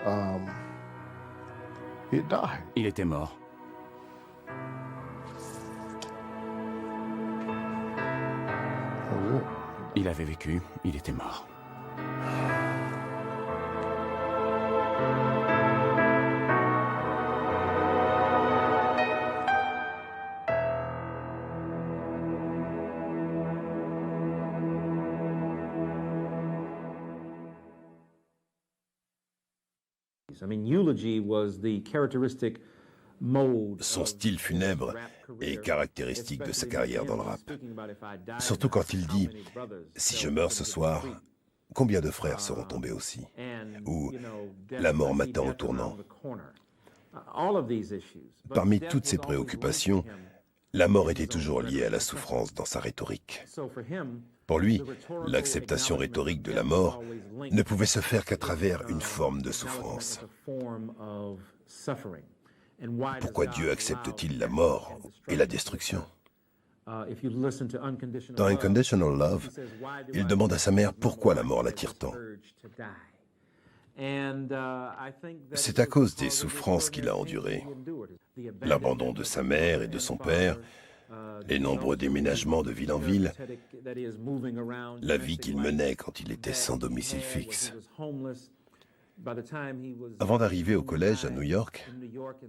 um, he had died. Il était mort. That was it. Il avait vécu, il était mort. Son style funèbre est caractéristique de sa carrière dans le rap. Surtout quand il dit « Si je meurs ce soir, combien de frères seront tombés aussi ?» ou « La mort m'attend au tournant ». Parmi toutes ses préoccupations, la mort était toujours liée à la souffrance dans sa rhétorique. Pour lui, l'acceptation rhétorique de la mort ne pouvait se faire qu'à travers une forme de souffrance. Pourquoi Dieu accepte-t-il la mort et la destruction? Dans Unconditional Love, il demande à sa mère pourquoi la mort l'attire tant. C'est à cause des souffrances qu'il a endurées. L'abandon de sa mère et de son père, les nombreux déménagements de ville en ville, la vie qu'il menait quand il était sans domicile fixe. Avant d'arriver au collège à New York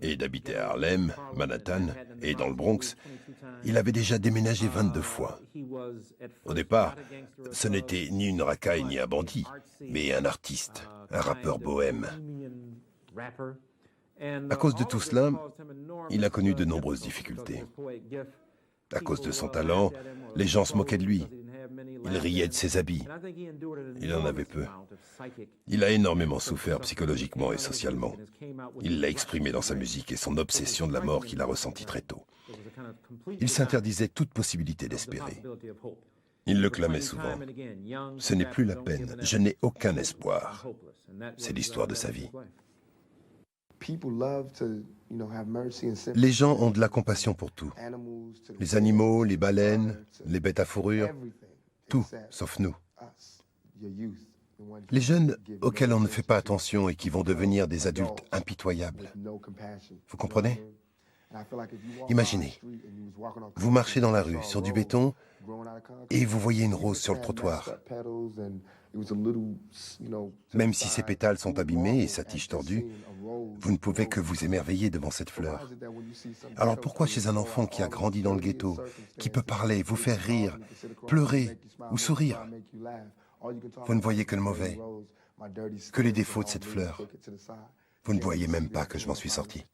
et d'habiter à Harlem, Manhattan et dans le Bronx, il avait déjà déménagé 22 fois. Au départ, ce n'était ni une racaille ni un bandit, mais un artiste, un rappeur bohème. À cause de tout cela, il a connu de nombreuses difficultés. À cause de son talent, les gens se moquaient de lui. Il riait de ses habits. Il en avait peu. Il a énormément souffert psychologiquement et socialement. Il l'a exprimé dans sa musique et son obsession de la mort qu'il a ressentie très tôt. Il s'interdisait toute possibilité d'espérer. Il le clamait souvent. « Ce n'est plus la peine, je n'ai aucun espoir. » C'est l'histoire de sa vie. Les gens ont de la compassion pour tout. Les animaux, les baleines, les bêtes à fourrure, tout, sauf nous. Les jeunes auxquels on ne fait pas attention et qui vont devenir des adultes impitoyables. Vous comprenez? Imaginez, vous marchez dans la rue, sur du béton, et vous voyez une rose sur le trottoir. Même si ses pétales sont abîmés et sa tige tordue, vous ne pouvez que vous émerveiller devant cette fleur. Alors pourquoi chez un enfant qui a grandi dans le ghetto, qui peut parler, vous faire rire, pleurer ou sourire, vous ne voyez que le mauvais, que les défauts de cette fleur? Vous ne voyez même pas que je m'en suis sorti.